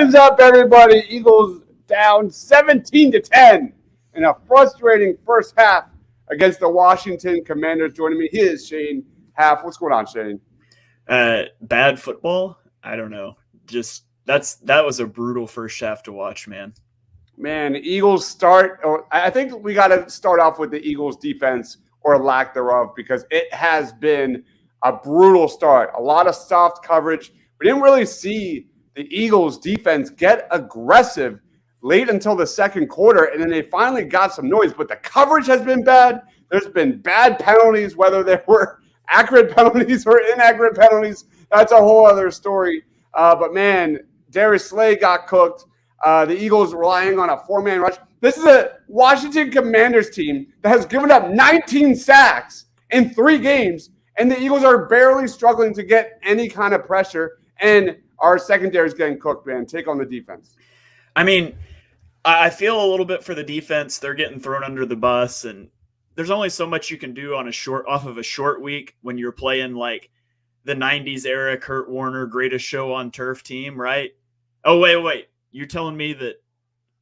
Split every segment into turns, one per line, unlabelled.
What is up, everybody? Eagles down 17-10 in a frustrating first half against the Washington Commanders. Joining me, he is Shane Half. What's going on, Shane?
Bad football? I don't know. Just that was a brutal first half to watch, man.
Man, Eagles start. I think we got to start off with the Eagles defense or lack thereof because it has been a brutal start. A lot of soft coverage. We didn't really see the Eagles defense get aggressive late until the second quarter, and then they finally got some noise. But the coverage has been bad. There's been bad penalties, whether they were accurate penalties or inaccurate penalties. That's a whole other story. But, man, Darius Slay got cooked. The Eagles relying on a four-man rush. This is a Washington Commanders team that has given up 19 sacks in 3 games, and the Eagles are barely struggling to get any kind of pressure, and our secondary is getting cooked, man. Take on the defense.
I mean, I feel a little bit for the defense. They're getting thrown under the bus, and there's only so much you can do on off of a short week when you're playing like the 90s era Kurt Warner greatest show on turf team, right? Oh, wait. You're telling me that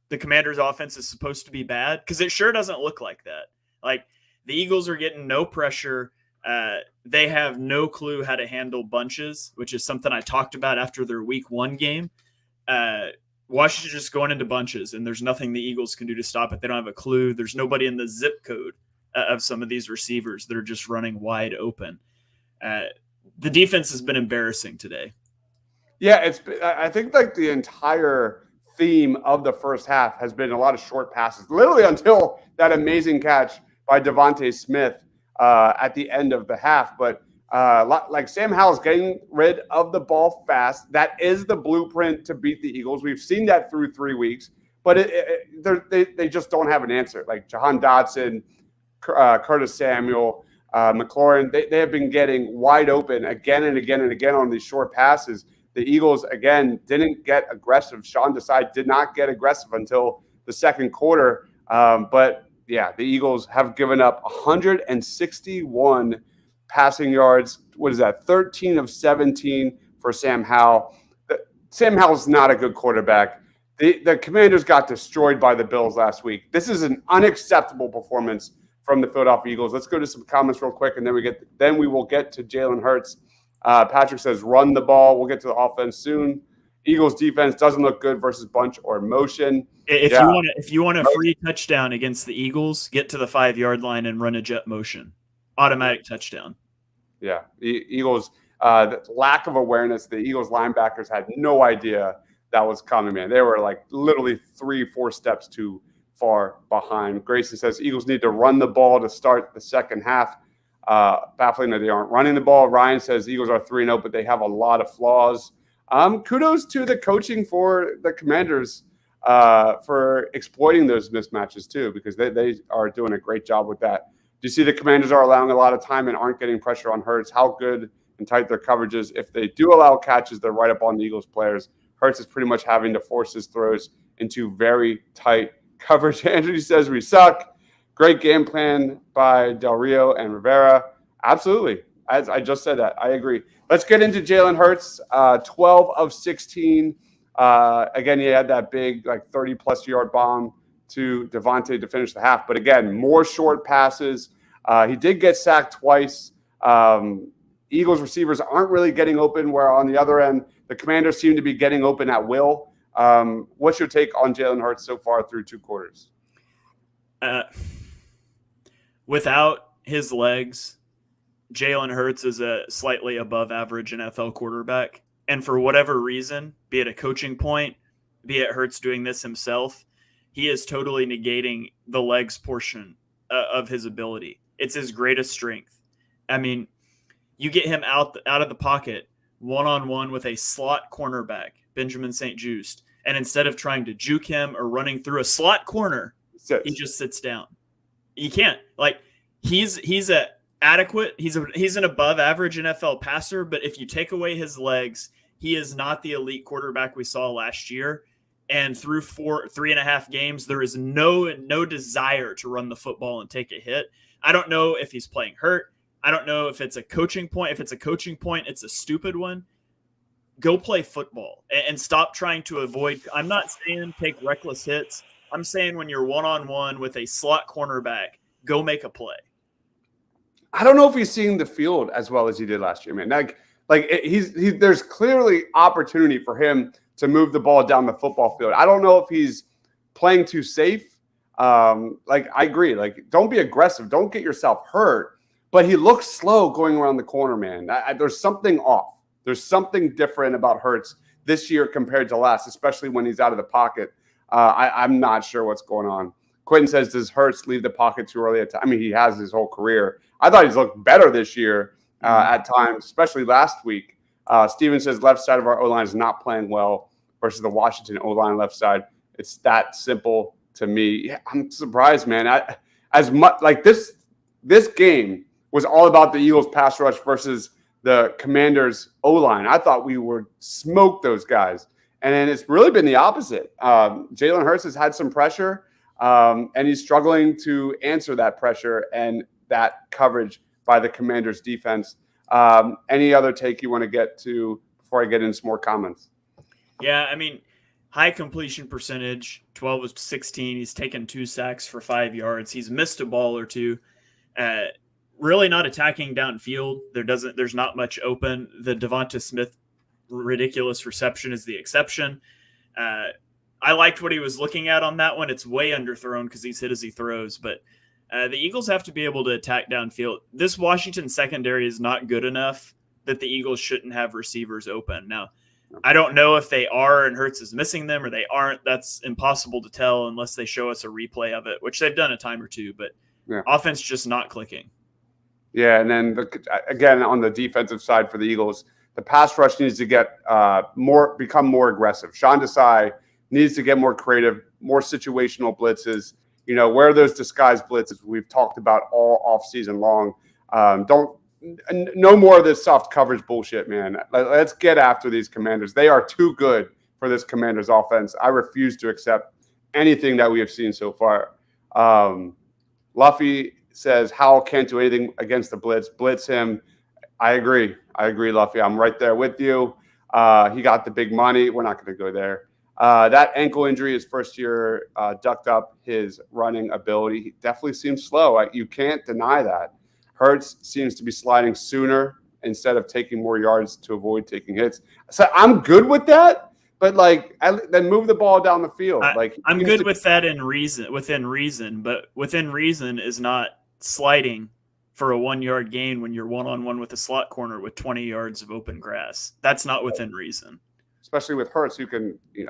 the Commanders' offense is supposed to be bad? Because it sure doesn't look like that. Like, the Eagles are getting no pressure. They have no clue how to handle bunches, which is something I talked about after their week 1 game. Washington just going into bunches, and there's nothing the Eagles can do to stop it. They don't have a clue. There's nobody in the zip code of some of these receivers that are just running wide open. The defense has been embarrassing today.
Yeah, I think like the entire theme of the first half has been a lot of short passes, literally until that amazing catch by Devontae Smith at the end of the half. But like Sam Howell's getting rid of the ball fast. That is the blueprint to beat the Eagles. We've seen that through 3 weeks, but they just don't have an answer. Like Jahan Dotson, Curtis Samuel, McLaurin, they have been getting wide open again and again and again on these short passes. The Eagles, again, didn't get aggressive. Sean Desai did not get aggressive until the second quarter. But, yeah, the Eagles have given up 161 passing yards. What is that? 13 of 17 for Sam Howell. Sam Howell's not a good quarterback. The Commanders got destroyed by the Bills last week. This is an unacceptable performance from the Philadelphia Eagles. Let's go to some comments real quick, and then we will get to Jalen Hurts. Patrick says, run the ball. We'll get to the offense soon. Eagles defense doesn't look good versus bunch or motion.
If you want a free touchdown against the Eagles, get to the 5-yard line and run a jet motion. Automatic touchdown.
Yeah. Eagles, lack of awareness. The Eagles linebackers had no idea that was coming, man. They were like literally 3-4 steps too far behind. Grayson says Eagles need to run the ball to start the second half. Baffling that they aren't running the ball. Ryan says Eagles are 3-0, but they have a lot of flaws. Kudos to the coaching for the Commanders for exploiting those mismatches too, because they are doing a great job with that. Do you see the Commanders are allowing a lot of time and aren't getting pressure on Hurts? How good and tight their coverage is. If they do allow catches, they're right up on the Eagles players. Hurts is pretty much having to force his throws into very tight coverage. Andrew says we suck. Great game plan by Del Rio and Rivera. Absolutely. As I just said that. I agree. Let's get into Jalen Hurts. 12 of 16. Again, he had that big, like 30-plus yard bomb to Devontae to finish the half. But again, more short passes. He did get sacked twice. Eagles receivers aren't really getting open, where on the other end, the Commanders seem to be getting open at will. What's your take on Jalen Hurts so far through 2 quarters?
Without his legs, Jalen Hurts is a slightly above average NFL quarterback. And for whatever reason, be it a coaching point, be it Hurts doing this himself, he is totally negating the legs portion of his ability. It's his greatest strength. I mean, you get him out of the pocket one-on-one with a slot cornerback, Benjamin St-Juste, and instead of trying to juke him or running through a slot corner, he just sits down. You can't. Like, he's an above average NFL passer, but if you take away his legs, he is not the elite quarterback we saw last year. And through 3.5 games, there is no desire to run the football and take a hit. I don't know if he's playing hurt. I don't know if it's a coaching point. If it's a coaching point, it's a stupid one. go play football and stop trying to avoid. I'm not saying take reckless hits. I'm saying when you're one-on-one with a slot cornerback, go make a play.
I don't know if he's seeing the field as well as he did last year, man. There's clearly opportunity for him to move the ball down the football field. I don't know if he's playing too safe. I agree. Don't be aggressive. Don't get yourself hurt. But he looks slow going around the corner, man. There's something off. There's something different about Hurts this year compared to last, especially when he's out of the pocket. I'm not sure what's going on. Quentin says, does Hurts leave the pocket too early? I mean, he has his whole career. I thought he's looked better this year at times, especially last week. Steven says, left side of our O-line is not playing well versus the Washington O-line left side. It's that simple to me. Yeah, I'm surprised, man. This game was all about the Eagles pass rush versus the Commanders O-line. I thought we would smoke those guys. And then it's really been the opposite. Jalen Hurts has had some pressure, and he's struggling to answer that pressure and that coverage by the Commanders defense. Any other take you want to get to before I get into some more comments?
Yeah, I mean, high completion percentage, 12 of 16. He's taken 2 sacks for 5 yards. He's missed a ball or two. Really not attacking downfield. There's not much open. The Devonta Smith ridiculous reception is the exception. I liked what he was looking at on that one. It's way underthrown because he's hit as he throws, but the Eagles have to be able to attack downfield. This Washington secondary is not good enough that the Eagles shouldn't have receivers open. Now, I don't know if they are and Hurts is missing them or they aren't. That's impossible to tell unless they show us a replay of it, which they've done a time or two, but offense just not clicking.
Yeah, and then again on the defensive side for the Eagles, the pass rush needs to get become more aggressive. Sean Desai needs to get more creative, more situational blitzes. Where are those disguised blitzes we've talked about all offseason long? No more of this soft coverage bullshit, man. Let's get after these Commanders. They are too good for this Commanders offense. I refuse to accept anything that we have seen so far. Luffy says Howell can't do anything against the blitz. Blitz him. I agree, Luffy. I'm right there with you. He got the big money. We're not going to go there. That ankle injury his first year ducked up his running ability. He definitely seems slow. You can't deny that. Hurts seems to be sliding sooner instead of taking more yards to avoid taking hits. So I'm good with that, but then move the ball down the field.
I'm good with that within reason, but within reason is not sliding for a 1 yard gain when you're one-on-one with a slot corner with 20 yards of open grass. That's not within reason.
Especially with Hurts, who can, he's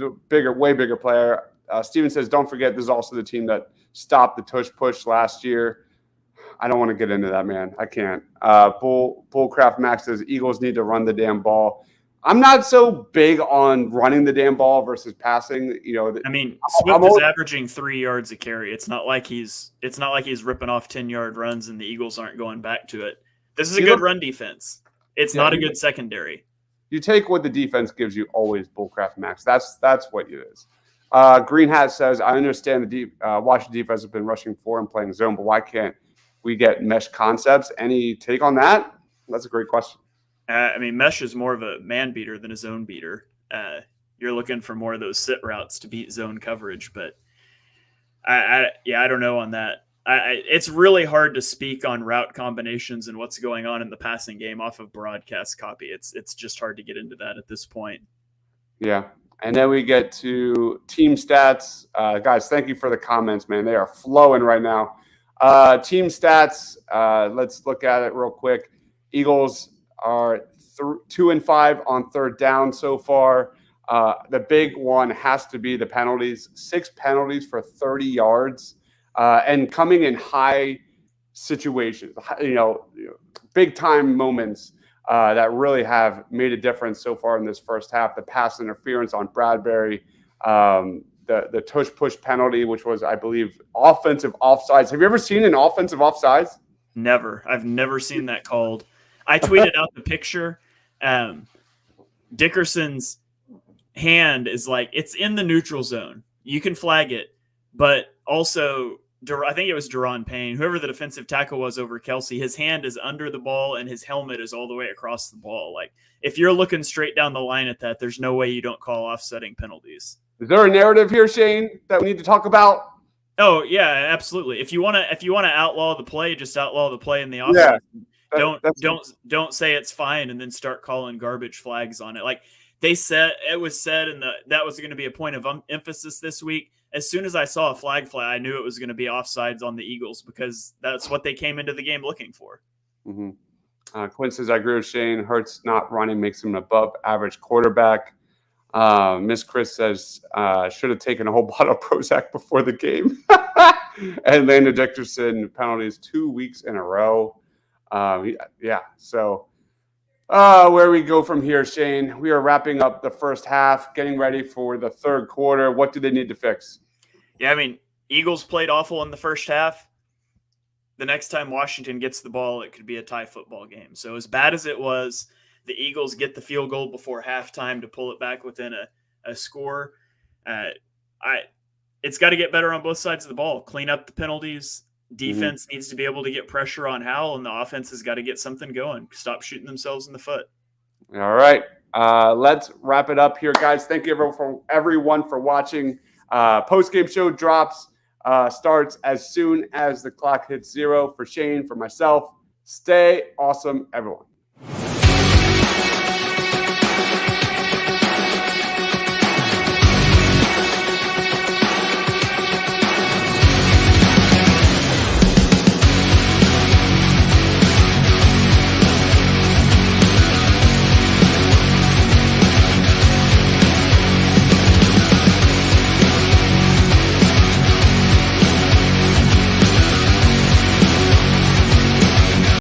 a way bigger player. Steven says, don't forget, this is also the team that stopped the tush push last year. I don't want to get into that, man. I can't. Bullcraft Max says, Eagles need to run the damn ball. I'm not so big on running the damn ball versus passing.
I mean, Swift is averaging 3 yards a carry. It's not like he's ripping off 10-yard runs and the Eagles aren't going back to it. This is a good run defense. It's not a good secondary.
You take what the defense gives you always, Bullcraft Max. That's what it is. Green Hat says, I understand the Washington defense has been rushing 4 and playing zone, but why can't we get mesh concepts? Any take on that? That's a great question.
Mesh is more of a man beater than a zone beater. You're looking for more of those sit routes to beat zone coverage, but I don't know on that. It's really hard to speak on route combinations and what's going on in the passing game off of broadcast copy. It's just hard to get into that at this point.
Yeah. And then we get to team stats. Guys, thank you for the comments, man. They are flowing right now. Team stats, let's look at it real quick. Eagles are 2-5 on third down so far. The big one has to be the penalties. 6 penalties for 30 yards. And coming in high situations, big time moments that really have made a difference so far in this first half. The pass interference on Bradbury, the tush push penalty, which was, I believe, offensive offsides. Have you ever seen an offensive offsides?
Never. I've never seen that called. I tweeted out the picture. Dickerson's hand is it's in the neutral zone. You can flag it, but also I think it was Deron Payne, whoever the defensive tackle was over Kelsey, his hand is under the ball and his helmet is all the way across the ball. Like, if you're looking straight down the line at that, there's no way you don't call offsetting penalties.
Is there a narrative here, Shane, that we need to talk about?
Oh yeah, absolutely. If you want to outlaw the play, just outlaw the play in the offense. Yeah, don't say it's fine and then start calling garbage flags on it. Like it was said, and that was going to be a point of emphasis this week. As soon as I saw a flag fly, I knew it was going to be offsides on the Eagles because that's what they came into the game looking for.
Mm-hmm. Quinn says, I agree with Shane. Hurts not running makes him an above average quarterback. Miss Chris says, should have taken a whole bottle of Prozac before the game. And Landon Dickerson, penalties 2 weeks in a row. Yeah. So where we go from here, Shane, we are wrapping up the first half, getting ready for the third quarter. What do they need to fix?
Yeah, I mean, Eagles played awful in the first half. The next time Washington gets the ball, it could be a tie football game. So as bad as it was, the Eagles get the field goal before halftime to pull it back within a score. It's got to get better on both sides of the ball. Clean up the penalties. Defense needs to be able to get pressure on Howell, and the offense has got to get something going. Stop shooting themselves in the foot.
All right. Let's wrap it up here, guys. Thank you everyone for watching. Post-game show drops, starts as soon as the clock hits 0. For Shane, for myself, stay awesome, everyone.